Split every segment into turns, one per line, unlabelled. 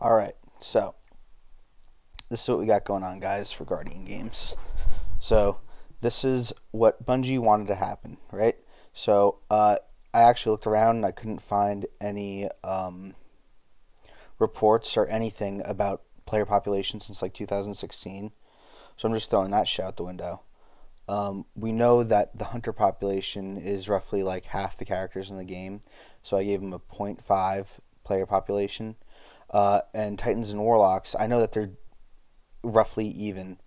Alright, so this is what we got going on, guys, for Guardian games. So this is what Bungie wanted to happen, right? So I actually looked around and I couldn't find any reports or anything about player population since like 2016. So I'm just throwing that shit out the window. We know that the hunter population is roughly like half the characters in the game, so I gave them a 0.5 player population. And Titans and Warlocks, I know that they're roughly even.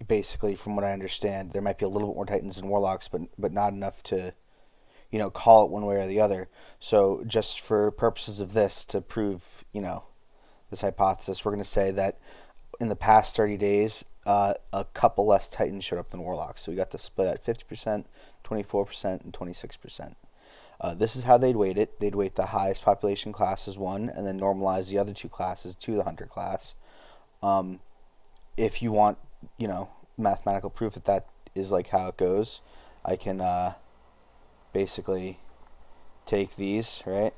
Basically, from what I understand, there might be a little bit more Titans and Warlocks, but not enough to, call it one way or the other. So just for purposes of this, to prove, this hypothesis, we're going to say that in the past 30 days, a couple less Titans showed up than Warlocks. So we got the split at 50%, 24%, and 26%. This is how they'd weight it. They'd weight the highest population class as one, and then normalize the other two classes to the hunter class. If you want, mathematical proof that is like how it goes, I can basically take these, right,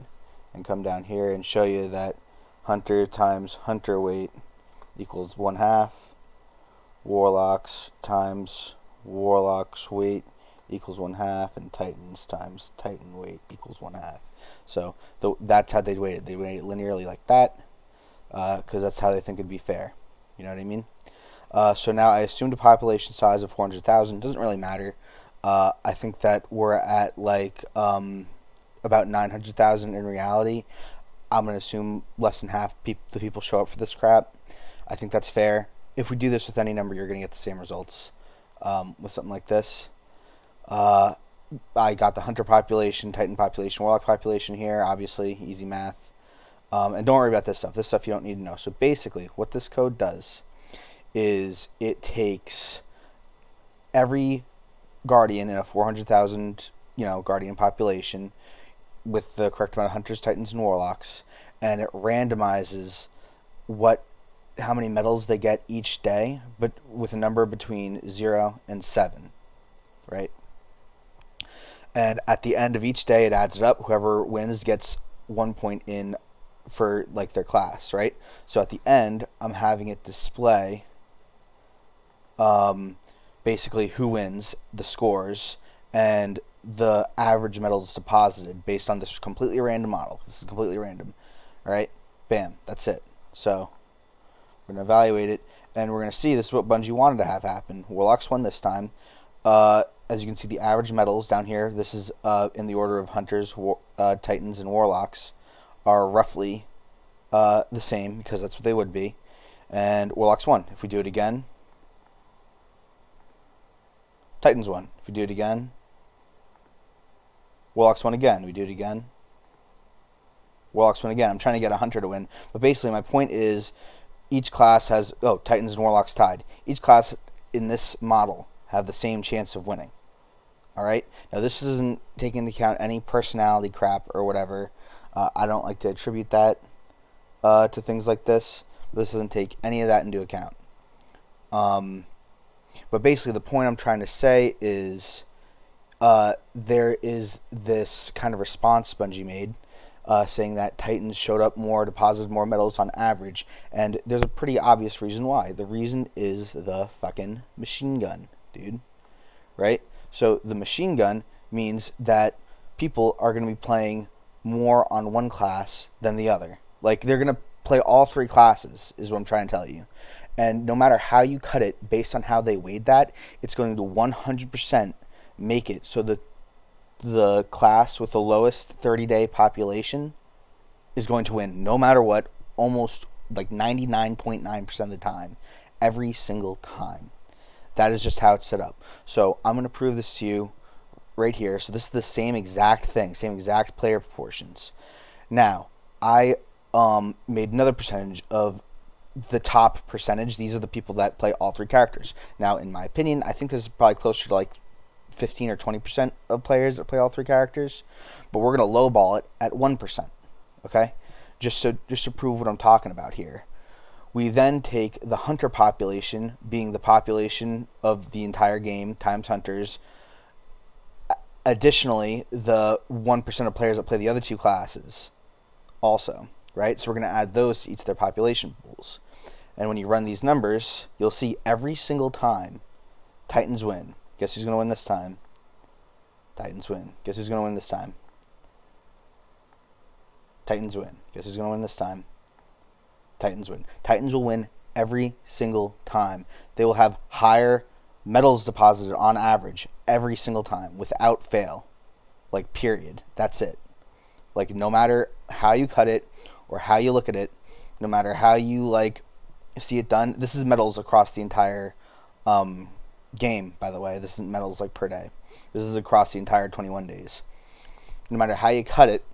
and come down here and show you that hunter times hunter weight equals 1/2. Warlocks times warlocks weight equals 1/2, and Titans times Titan weight equals 1/2. So that's how they'd weight it. They weight it linearly like that, because that's how they think it'd be fair. You know what I mean? So now I assumed a population size of 400,000. Doesn't really matter. I think that we're at like about 900,000 in reality. I'm gonna assume less than half the people show up for this crap. I think that's fair. If we do this with any number, you're gonna get the same results. With something like this. I got the hunter population, Titan population, Warlock population here. Obviously, easy math. And don't worry about this stuff. This stuff you don't need to know. So basically, what this code does is it takes every Guardian in a 400,000, Guardian population with the correct amount of Hunters, Titans, and Warlocks, and it randomizes how many medals they get each day, but with a number between 0 and 7, right? And at the end of each day, it adds it up. Whoever wins gets 1 point in for like their class, right? So at the end, I'm having it display basically who wins, the scores, and the average medals deposited based on this completely random model. This is completely random, all right? Bam, that's it. So we're going to evaluate it, and we're going to see this is what Bungie wanted to have happen. Warlocks won this time. As you can see, the average medals down here, this is in the order of Hunters, Titans, and Warlocks, are roughly the same, because that's what they would be. And Warlocks won. If we do it again, Titans won. If we do it again, Warlocks won again. We do it again, Warlocks won again. I'm trying to get a Hunter to win. But basically, my point is, each class has... Oh, Titans and Warlocks tied. Each class in this model have the same chance of winning. Alright? Now, this isn't taking into account any personality crap or whatever. I don't like to attribute that to things like this. This doesn't take any of that into account. But basically, the point I'm trying to say is there is this kind of response Bungie made, saying that Titans showed up more, deposited more medals on average, and there's a pretty obvious reason why. The reason is the fucking machine gun, dude. Right? So the machine gun means that people are going to be playing more on one class than the other. Like, they're going to play all three classes, is what I'm trying to tell you. And no matter how you cut it, based on how they weighed that, it's going to 100% make it so that the class with the lowest 30-day population is going to win, no matter what, almost like 99.9% of the time, every single time. That is just how it's set up. So I'm going to prove this to you right here. So this is the same exact thing, same exact player proportions. Now, I made another percentage of the top percentage. These are the people that play all three characters. Now, in my opinion, I think this is probably closer to like 15 or 20% of players that play all three characters, but we're going to lowball it at 1%, okay? Just to prove what I'm talking about here. We then take the hunter population, being the population of the entire game, times hunters. Additionally, the 1% of players that play the other two classes also, right? So we're going to add those to each of their population pools. And when you run these numbers, you'll see every single time Titans win. Guess who's going to win this time? Titans win. Guess who's going to win this time? Titans win. Guess who's going to win this time? Titans win. Titans will win every single time. They will have higher metals deposited on average every single time without fail. Like, period. That's it. Like, no matter how you cut it or how you look at it, no matter how you, like, see it done. This is metals across the entire game, by the way. This isn't metals, like, per day. This is across the entire 21 days. No matter how you cut it,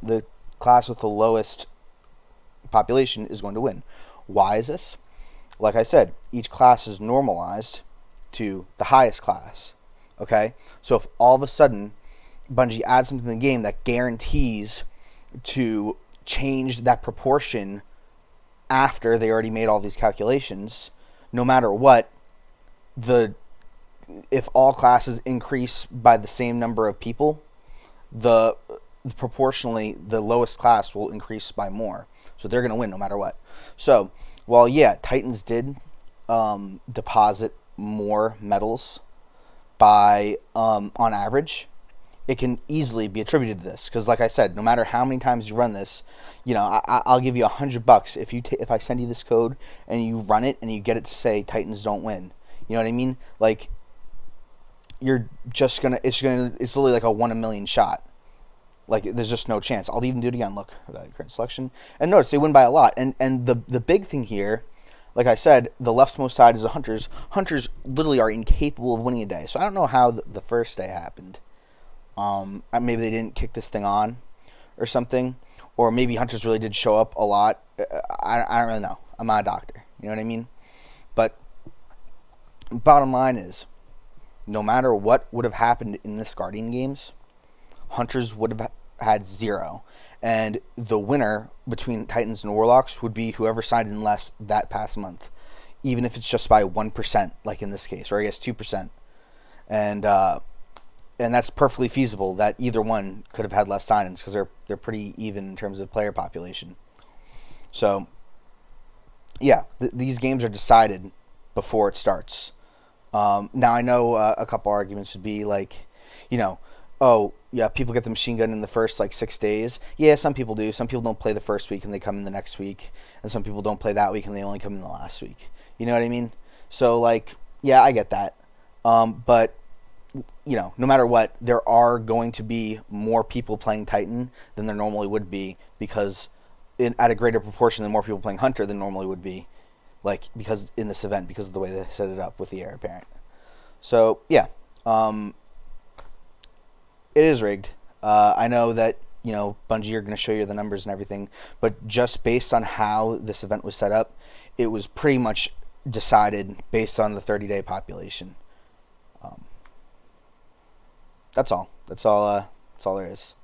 the class with the lowest population is going to win. Why is this? Like I said, each class is normalized to the highest class. Okay? So if all of a sudden Bungie adds something to the game that guarantees to change that proportion after they already made all these calculations, no matter what, if all classes increase by the same number of people, proportionally the lowest class will increase by more. So they're going to win no matter what. So, while Titans did deposit more metals by on average, it can easily be attributed to this, because like I said, no matter how many times you run this, I'll give you $100 if I send you this code and you run it and you get it to say Titans don't win. You know what I mean? Like, you're just gonna it's literally like a 1 in a million shot. Like, there's just no chance. I'll even do it again. Look, current selection, and notice they win by a lot. And the big thing here, like I said, the leftmost side is the hunters. Hunters literally are incapable of winning a day. So I don't know how the first day happened. Maybe they didn't kick this thing on or something. Or maybe hunters really did show up a lot. I don't really know. I'm not a doctor. You know what I mean? But bottom line is, no matter what would have happened in this Guardian games, hunters would have had 0. And the winner between Titans and Warlocks would be whoever signed in less that past month. Even if it's just by 1%, like in this case, or I guess 2%. And that's perfectly feasible that either one could have had less sign-ins, because they're pretty even in terms of player population. So, yeah, these games are decided before it starts. Now, I know a couple arguments would be like, oh, yeah, people get the machine gun in the first, 6 days. Yeah, some people do. Some people don't play the first week and they come in the next week. And some people don't play that week and they only come in the last week. You know what I mean? So, yeah, I get that. But, no matter what, there are going to be more people playing Titan than there normally would be, because at a greater proportion than more people playing Hunter than normally would be. Because in this event, because of the way they set it up with the heir apparent. So, yeah. It is rigged. I know that, Bungie are going to show you the numbers and everything, but just based on how this event was set up, it was pretty much decided based on the 30-day population. That's all. That's all there is.